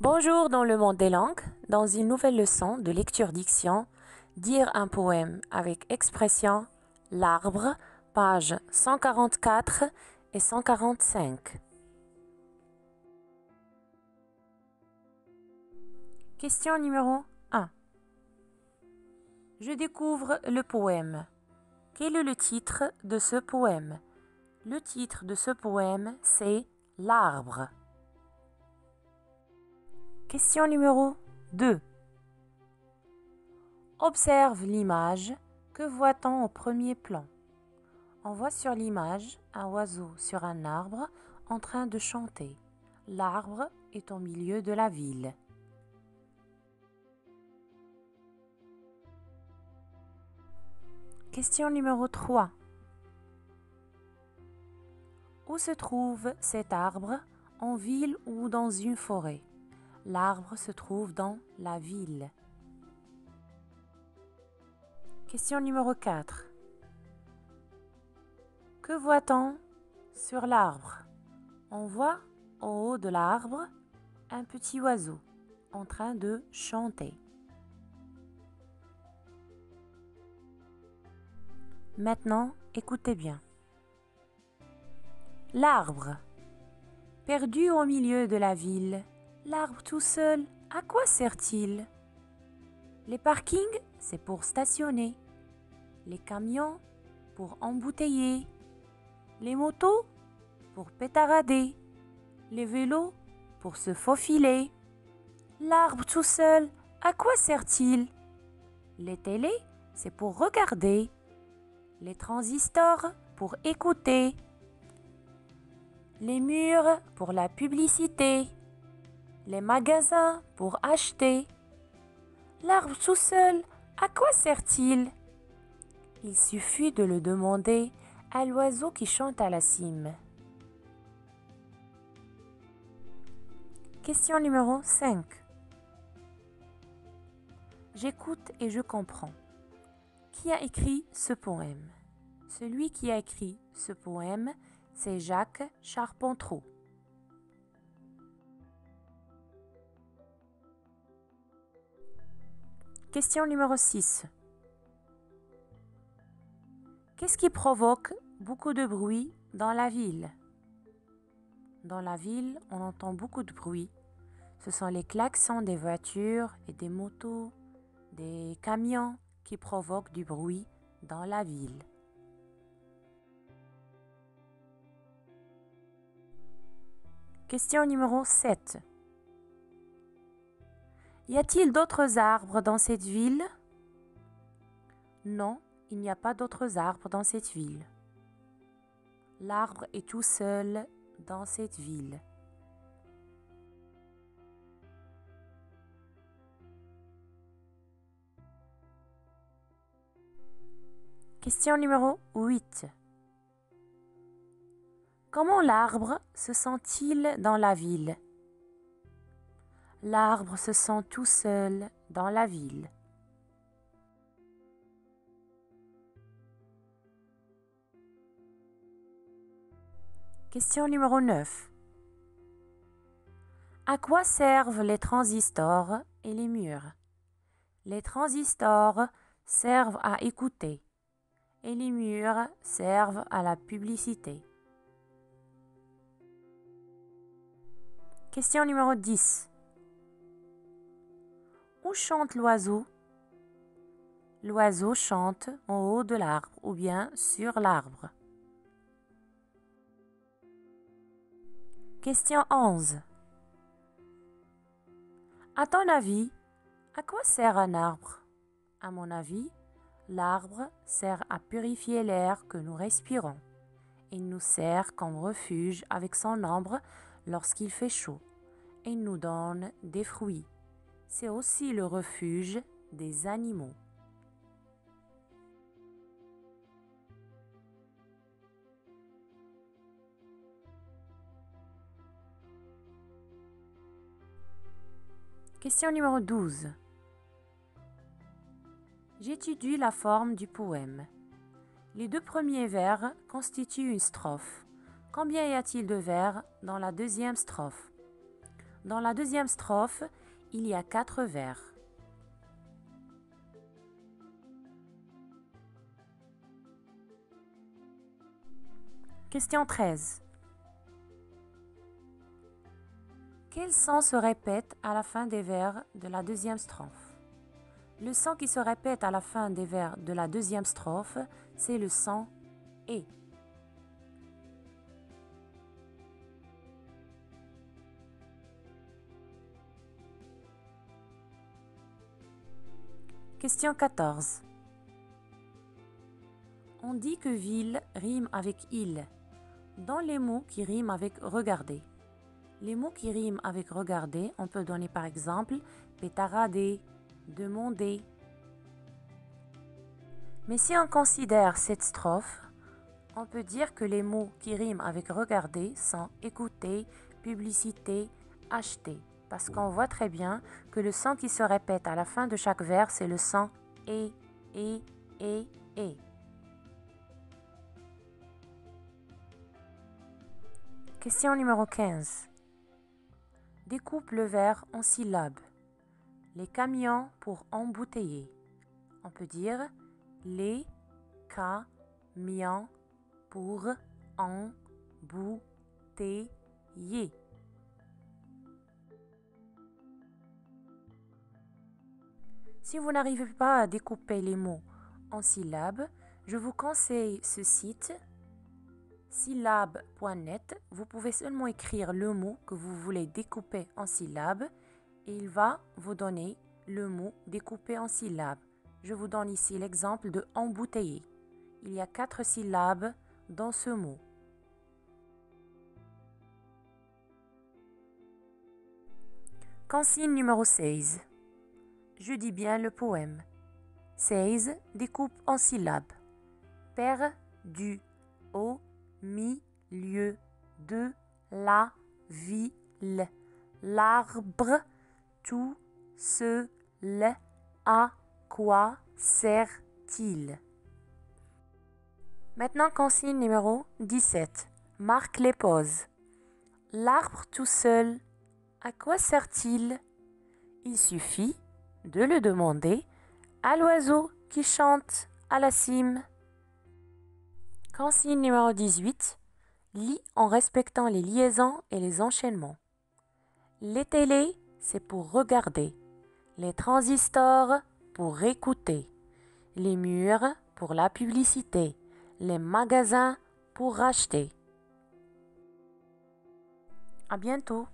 Bonjour dans le monde des langues, dans une nouvelle leçon de lecture-diction, dire un poème avec expression l'arbre, pages 144 et 145. Question numéro 1. Je découvre le poème. Quel est le titre de ce poème? Le titre de ce poème, c'est L'arbre. Question numéro 2. Observe l'image. Que voit-on au premier plan? On voit sur l'image un oiseau sur un arbre en train de chanter. L'arbre est au milieu de la ville. Question numéro 3. Où se trouve cet arbre? En ville ou dans une forêt? L'arbre se trouve dans la ville. Question numéro 4. Que voit-on sur l'arbre? On voit au haut de l'arbre un petit oiseau en train de chanter. Maintenant, écoutez bien. L'arbre. Perdu au milieu de la ville, l'arbre tout seul, à quoi sert-il? Les parkings, c'est pour stationner. Les camions, pour embouteiller. Les motos, pour pétarader. Les vélos, pour se faufiler. L'arbre tout seul, à quoi sert-il? Les télés, c'est pour regarder. Les transistors, pour écouter. Les murs, pour la publicité. Les magasins, pour acheter. L'arbre tout seul, à quoi sert-il? Il suffit de le demander à l'oiseau qui chante à la cime. Question numéro 5. J'écoute et je comprends. Qui a écrit ce poème? Celui qui a écrit ce poème, c'est Jacques Charpentreau. Question numéro 6. Qu'est-ce qui provoque beaucoup de bruit dans la ville? Dans la ville, on entend beaucoup de bruit. Ce sont les klaxons des voitures et des motos, des camions qui provoquent du bruit dans la ville. Question numéro 7. Y a-t-il d'autres arbres dans cette ville? Non, il n'y a pas d'autres arbres dans cette ville. L'arbre est tout seul dans cette ville. Question numéro 8. Comment l'arbre se sent-il dans la ville? L'arbre se sent tout seul dans la ville. Question numéro 9. À quoi servent les transistors et les murs? Les transistors servent à écouter et les murs servent à la publicité. Question numéro 10. Où chante l'oiseau? L'oiseau chante en haut de l'arbre ou bien sur l'arbre. Question 11. À ton avis, à quoi sert un arbre? À mon avis, l'arbre sert à purifier l'air que nous respirons. Il nous sert comme refuge avec son ombre lorsqu'il fait chaud. Il nous donne des fruits. C'est aussi le refuge des animaux. Question numéro 12. J'étudie la forme du poème. Les deux premiers vers constituent une strophe. Combien y a-t-il de vers dans la deuxième strophe? Dans la deuxième strophe, il y a 4 vers. Question 13. Quel son se répète à la fin des vers de la deuxième strophe? Le son qui se répète à la fin des vers de la deuxième strophe, c'est le son « et ». Question 14. On dit que ville rime avec il dans les mots qui riment avec regarder. Les mots qui riment avec regarder, on peut donner par exemple pétarader, demander. Mais si on considère cette strophe, on peut dire que les mots qui riment avec regarder sont écouter, publicité, acheter. Parce qu'on voit très bien que le son qui se répète à la fin de chaque vers, c'est le son et, et. Question numéro 15. Découpe le vers en syllabes. Les camions pour embouteiller. On peut dire les camions pour embouteiller. Si vous n'arrivez pas à découper les mots en syllabes, je vous conseille ce site syllabes.net. Vous pouvez seulement écrire le mot que vous voulez découper en syllabes et il va vous donner le mot découpé en syllabes. Je vous donne ici l'exemple de embouteiller. Il y a 4 syllabes dans ce mot. Consigne numéro 16. Je dis bien le poème. 16 découpe en syllabes. Perdu au milieu de la ville. L'arbre tout seul, à quoi sert-il? Maintenant, consigne numéro 17. Marque les pauses. L'arbre tout seul, à quoi sert-il? Il suffit de le demander à l'oiseau qui chante à la cime. Consigne numéro 18. Lis en respectant les liaisons et les enchaînements. Les télés, c'est pour regarder. Les transistors, pour écouter. Les murs, pour la publicité. Les magasins, pour racheter. À bientôt.